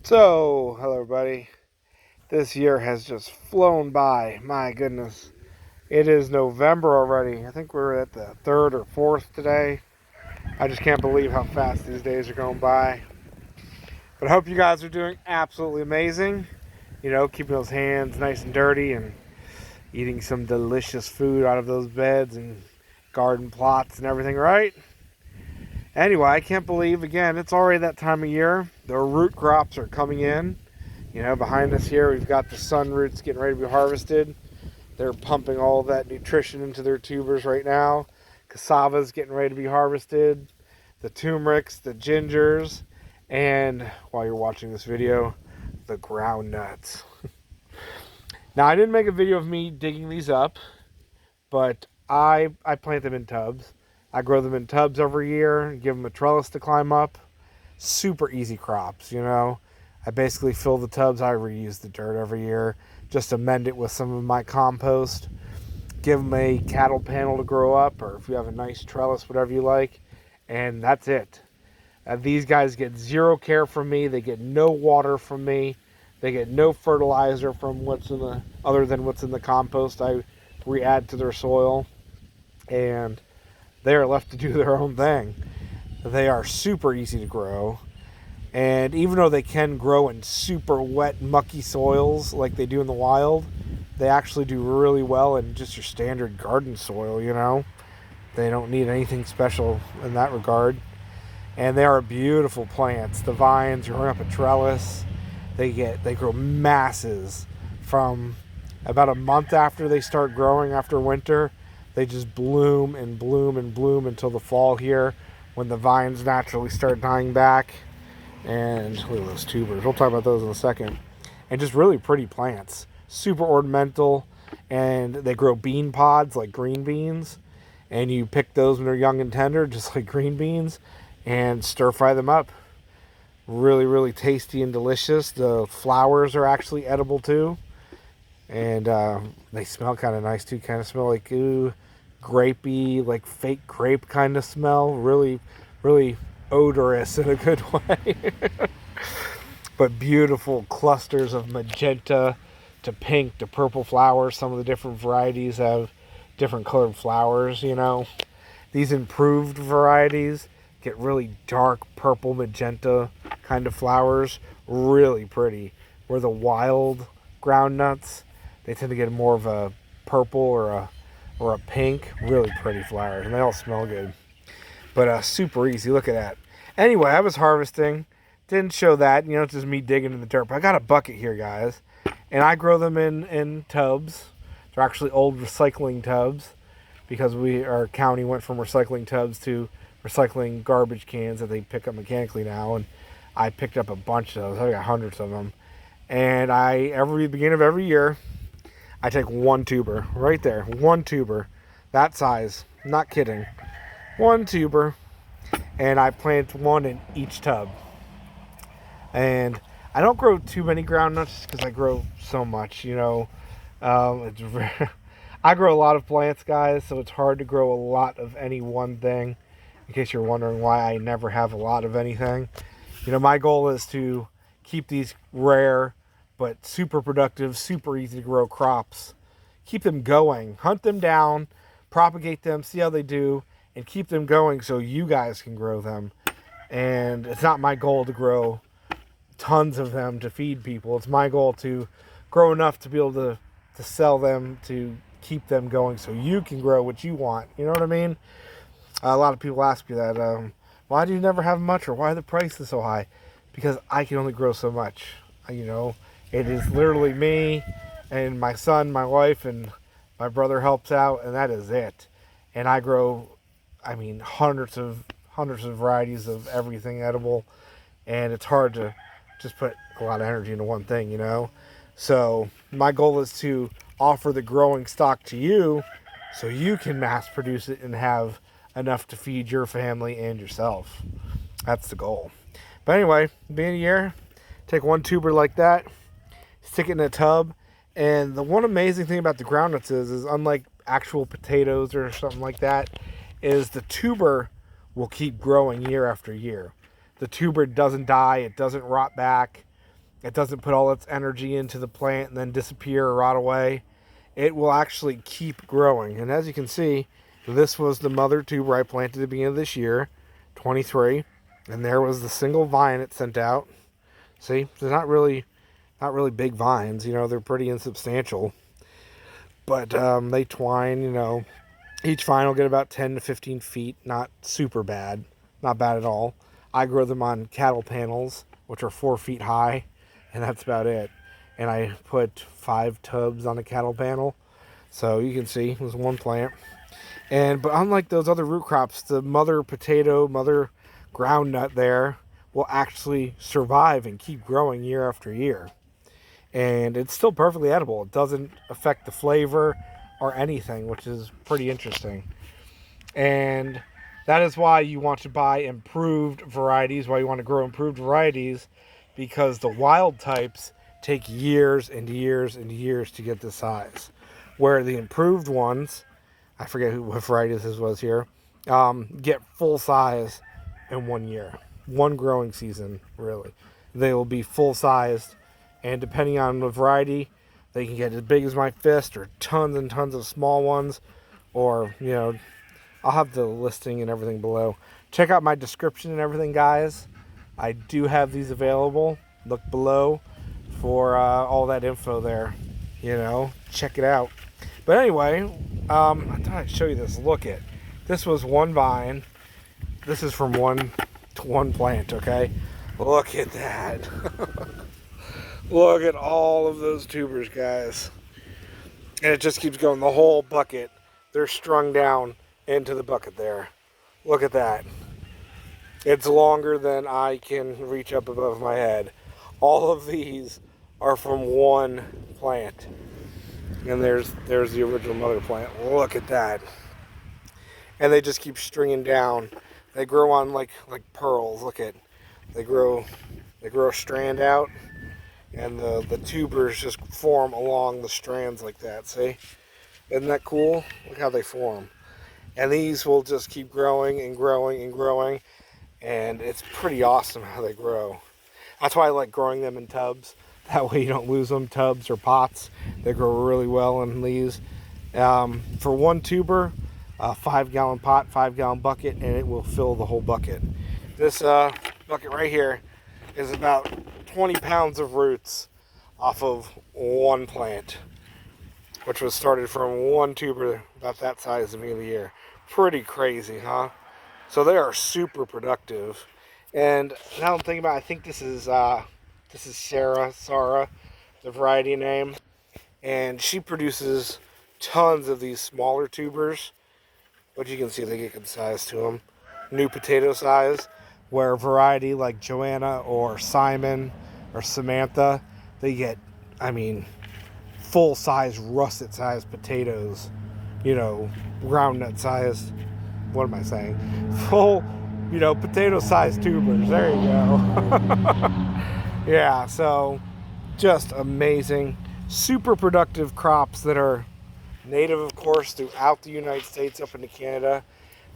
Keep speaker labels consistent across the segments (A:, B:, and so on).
A: So, hello everybody. This year has just flown by. My goodness. It is November already. I think we're at the 3rd or 4th today. I just can't believe how fast these days are going by. But I hope you guys are doing absolutely amazing. You know, keeping those hands nice and dirty and eating some delicious food out of those beds and garden plots and everything, right? Anyway, I can't believe, again, it's already that time of year. The root crops are coming in. You know, behind us here, we've got the sun roots getting ready to be harvested. They're pumping all that nutrition into their tubers right now. Cassava's getting ready to be harvested. The turmerics, the gingers, and while you're watching this video, the groundnuts. Now, I didn't make a video of me digging these up, but I plant them in tubs. I grow them in tubs every year, give them a trellis to climb up. Super easy crops, you know. I basically fill the tubs. I reuse the dirt every year. Just amend it with some of my compost. Give them a cattle panel to grow up, or if you have a nice trellis, whatever you like. And that's it. These guys get zero care from me. They get no water from me. They get no fertilizer from other than what's in the compost I re-add to their soil. And they are left to do their own thing. They are super easy to grow. And even though they can grow in super wet, mucky soils like they do in the wild, they actually do really well in just your standard garden soil, you know. They don't need anything special in that regard. And they are beautiful plants. The vines, you run up a trellis, they grow masses from about a month after they start growing after winter. They just bloom and bloom and bloom until the fall here when the vines naturally start dying back. And look at those tubers. We'll talk about those in a second. And just really pretty plants. Super ornamental. And they grow bean pods like green beans. And you pick those when they're young and tender, just like green beans, and stir fry them up. Really, really tasty and delicious. The flowers are actually edible too. And they smell kind of nice too. Kind of smell like grapey, like fake grape kind of smell. Really, really odorous in a good way. But beautiful clusters of magenta to pink to purple flowers. Some of the different varieties have different colored flowers, you know. These improved varieties get really dark purple magenta kind of flowers. Really pretty. Where the wild groundnuts, they tend to get more of a purple or a pink. Really pretty flowers, and they all smell good. But super easy. Look at that. Anyway, I was harvesting. Didn't show that. You know, it's just me digging in the dirt. But I got a bucket here, guys. And I grow them in tubs. They're actually old recycling tubs because our county went from recycling tubs to recycling garbage cans that they pick up mechanically now. And I picked up a bunch of those. I got hundreds of them. And beginning of every year, I take one tuber right there. One tuber. That size. Not kidding. One tuber. And I plant one in each tub. And I don't grow too many groundnuts because I grow so much, you know. I grow a lot of plants, guys, so it's hard to grow a lot of any one thing. In case you're wondering why I never have a lot of anything. You know, my goal is to keep these rare but super productive, super easy to grow crops. Keep them going. Hunt them down, propagate them, see how they do, and keep them going so you guys can grow them. And it's not my goal to grow tons of them to feed people. It's my goal to grow enough to be able to sell them, to keep them going so you can grow what you want. You know what I mean? A lot of people ask me that, why do you never have much, or why are the prices so high? Because I can only grow so much. You know, it is literally me and my son, my wife, and my brother helps out, and that is it. And I grow, hundreds of varieties of everything edible, and it's hard to just put a lot of energy into one thing, you know. So my goal is to offer the growing stock to you so you can mass produce it and have enough to feed your family and yourself. That's the goal. But anyway, beginning of the year, take one tuber like that, stick it in a tub, and the one amazing thing about the groundnuts is unlike actual potatoes or something like that, is the tuber will keep growing year after year. The tuber doesn't die, it doesn't rot back. it doesn't put all its energy into the plant and then disappear or rot away. It will actually keep growing. And as you can see, this was the mother tuber I planted at the beginning of this year, 23. And there was the single vine it sent out. See, they're not really big vines, you know, they're pretty insubstantial. But they twine, you know. Each vine will get about 10 to 15 feet, not super bad, not bad at all. I grow them on cattle panels, which are 4 feet high, and that's about it. And I put 5 tubs on a cattle panel, so you can see there's one plant. But unlike those other root crops, the mother potato, mother groundnut there will actually survive and keep growing year after year. And it's still perfectly edible. It doesn't affect the flavor or anything, which is pretty interesting. And that is why you want to buy improved varieties, why you want to grow improved varieties, because the wild types take years and years and years to get this size. Where the improved ones, I forget what variety this was here, get full size in 1 year. One growing season, really. They will be full sized, and depending on the variety, they can get as big as my fist or tons and tons of small ones, or, you know, I'll have the listing and everything below. Check out my description and everything, guys. I do have these available. Look below for all that info there. You know, check it out. But anyway, I thought I'd show you this. Look at this. Was one vine. This is from one plant. Okay, look at that. Look at all of those tubers, guys. And it just keeps going. The whole bucket. They're strung down into the bucket there. Look at that. It's longer than I can reach up above my head. All of these are from one plant. And there's the original mother plant. Look at that. And they just keep stringing down. They grow on like pearls. Look at, they grow a strand out, and the tubers just form along the strands like that. See? Isn't that cool? Look how they form. And these will just keep growing and growing and growing, and it's pretty awesome how they grow. That's why I like growing them in tubs. That way you don't lose them, tubs or pots. They grow really well in these. For one tuber, a 5-gallon pot, 5-gallon bucket, and it will fill the whole bucket. This bucket right here is about 20 pounds of roots off of one plant, which was started from one tuber about that size at the beginning of the year. Pretty crazy, huh? So they are super productive. And now I'm thinking about it, I think this is Sara, the variety name. And she produces tons of these smaller tubers, but you can see they get good size to them. New potato size, where a variety like JoAnna or Simon or Samantha, they get, I mean, full-size, russet-sized potatoes, you know, groundnut sized, what am I saying? Full, you know, potato-sized tubers. There you go. Yeah, so just amazing. Super productive crops that are native, of course, throughout the United States up into Canada.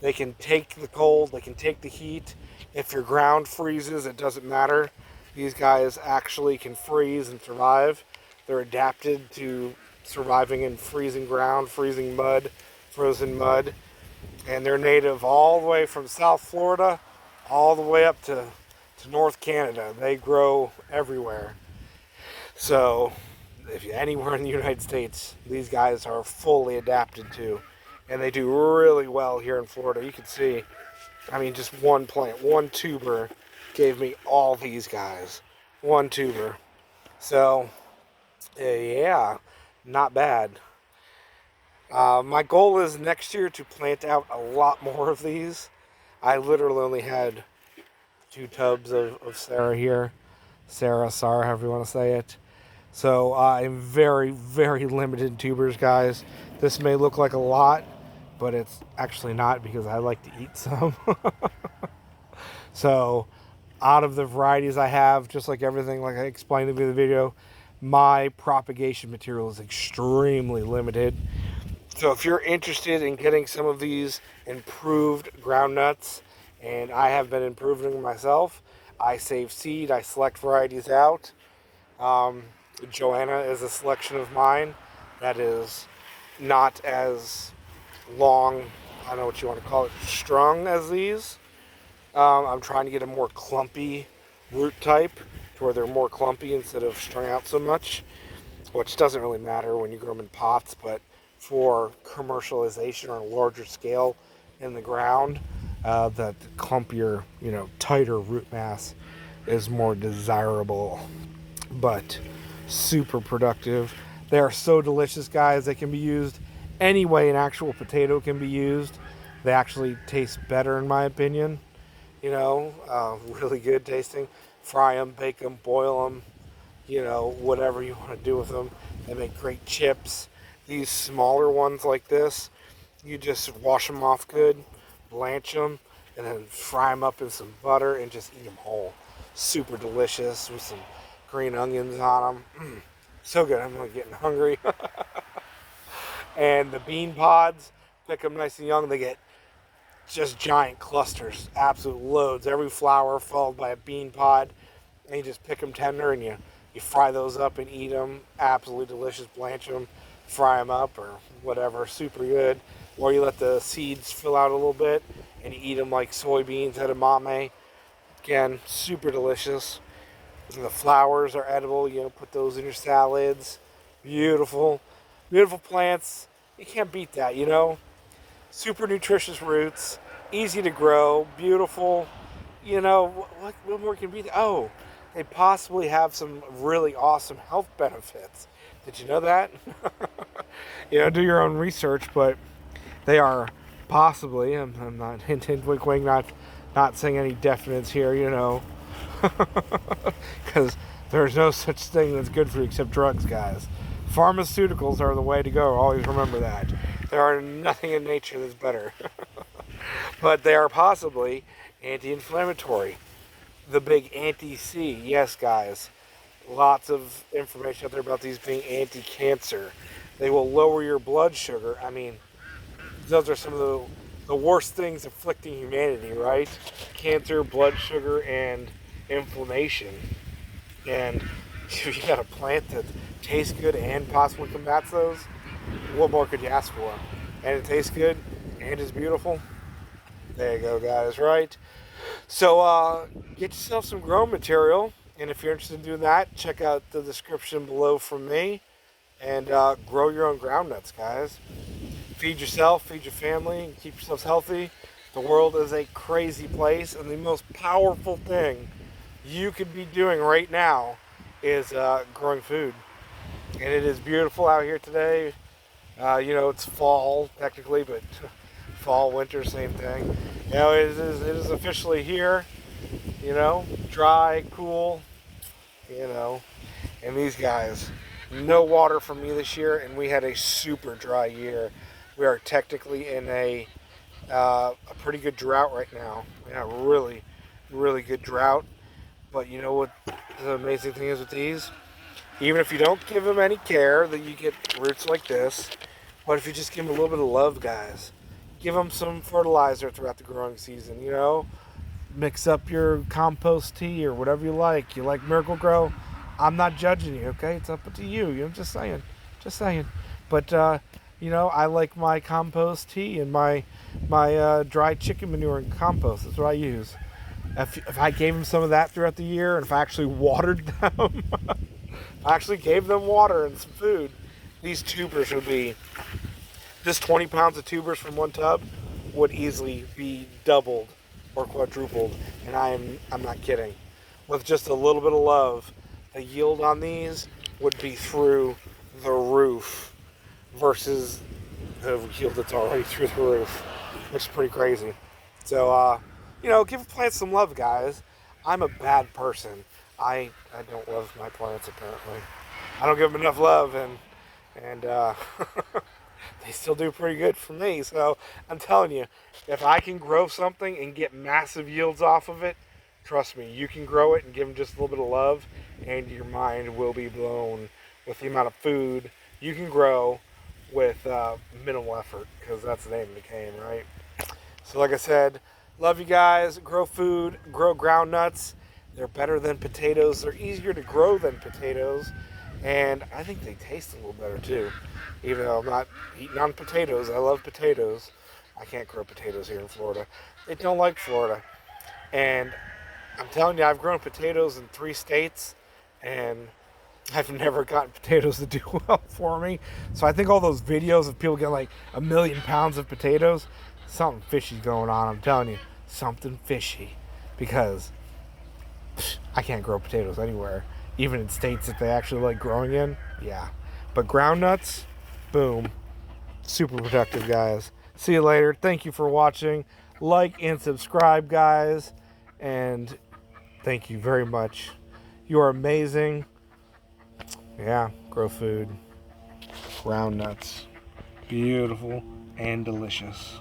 A: They can take the cold, they can take the heat. If your ground freezes, it doesn't matter. These guys actually can freeze and survive. They're adapted to surviving in freezing ground, freezing mud, frozen mud. And they're native all the way from South Florida all the way up to North Canada. They grow everywhere. So if you're anywhere in the United States, these guys are fully adapted to. And they do really well here in Florida. You can see, I mean, just one plant, one tuber gave me all these guys. One tuber. So, yeah, not bad. My goal is next year to plant out a lot more of these. I literally only had 2 tubs of Sara here. Sara, however you want to say it. So I'm very, very limited in tubers, guys. This may look like a lot, but it's actually not, because I like to eat some. So out of the varieties I have, just like everything, like I explained in the video, my propagation material is extremely limited. So if you're interested in getting some of these improved groundnuts, and I have been improving them myself, I save seed, I select varieties out, JoAnna is a selection of mine that is not as long, I don't know what you want to call it, strung as these. I'm trying to get a more clumpy root type to where they're more clumpy instead of strung out so much, which doesn't really matter when you grow them in pots, but for commercialization on a larger scale in the ground, that clumpier, tighter root mass is more desirable, but super productive. They are so delicious, guys. They can be used any way an actual potato can be used. They actually taste better, in my opinion. Really good tasting. Fry them, bake them, boil them, whatever you want to do with them. They make great chips. These smaller ones like this, you just wash them off good, blanch them, and then fry them up in some butter and just eat them whole. Super delicious with some green onions on them. So good. I'm really getting hungry. And the bean pods, pick them nice and young. They get just giant clusters, absolute loads. Every flower followed by a bean pod. And you just pick them tender and you fry those up and eat them. Absolutely delicious. Blanch them, fry them up or whatever. Super good. Or you let the seeds fill out a little bit and you eat them like soybeans, edamame. Again, super delicious. And the flowers are edible. Put those in your salads. Beautiful. Beautiful plants. You can't beat that, Super nutritious roots. Easy to grow. Beautiful. What more can be? Oh, they possibly have some really awesome health benefits. Did you know that? Do your own research, but they are possibly, I'm not hinting, wink, wink, not saying any definites here, because there's no such thing that's good for you except drugs, guys. Pharmaceuticals are the way to go. Always remember that. There are nothing in nature that's better. But they are possibly anti-inflammatory. The big anti-C. Yes, guys. Lots of information out there about these being anti-cancer. They will lower your blood sugar. I mean, those are some of the worst things afflicting humanity, right? Cancer, blood sugar, and inflammation. And if you got a plant that tastes good and possibly combats those, what more could you ask for? And it tastes good and is beautiful. There you go, guys, right? So get yourself some growing material, and if you're interested in doing that, check out the description below from me, and grow your own groundnuts, guys. Feed yourself, feed your family, and keep yourselves healthy. The world is a crazy place, and the most powerful thing you could be doing right now is growing food. And it is beautiful out here today. It's fall technically, but fall, winter, same thing. It is officially here. Dry, cool. And these guys, no water from me this year, and we had a super dry year. We are technically in a pretty good drought right now. Yeah, really, really good drought. But you know what the amazing thing is with these? Even if you don't give them any care, that you get roots like this. What if you just give them a little bit of love, guys? Give them some fertilizer throughout the growing season, Mix up your compost tea or whatever you like. You like Miracle-Gro? I'm not judging you, okay? It's up to you. I'm just saying. But, I like my compost tea and my dry chicken manure and compost. That's what I use. If I gave them some of that throughout the year, and if I actually watered them, I actually gave them water and some food, these tubers would be, this 20 pounds of tubers from one tub would easily be doubled or quadrupled, and I'm not kidding. With just a little bit of love, the yield on these would be through the roof versus the yield that's already through the roof, which is pretty crazy. So, give plants some love, guys. I'm a bad person. I don't love my plants, apparently. I don't give them enough love, and they still do pretty good for me. So I'm telling you, if I can grow something and get massive yields off of it, trust me, you can grow it and give them just a little bit of love, and your mind will be blown with the amount of food you can grow with minimal effort, because that's the name of the game, right? So like I said, love you guys. Grow food, grow groundnuts. They're better than potatoes. They're easier to grow than potatoes. And I think they taste a little better too. Even though I'm not eating on potatoes. I love potatoes. I can't grow potatoes here in Florida. They don't like Florida. And I'm telling you, I've grown potatoes in 3 states. And I've never gotten potatoes to do well for me. So I think all those videos of people getting like 1,000,000 pounds of potatoes, something fishy's going on. I'm telling you, something fishy. Because I can't grow potatoes anywhere, even in states that they actually like growing in. Yeah, but groundnuts, boom, super productive, guys. See you later. Thank you for watching. Like and subscribe, guys, and thank you very much. You are amazing. Yeah, grow food. Groundnuts, beautiful and delicious.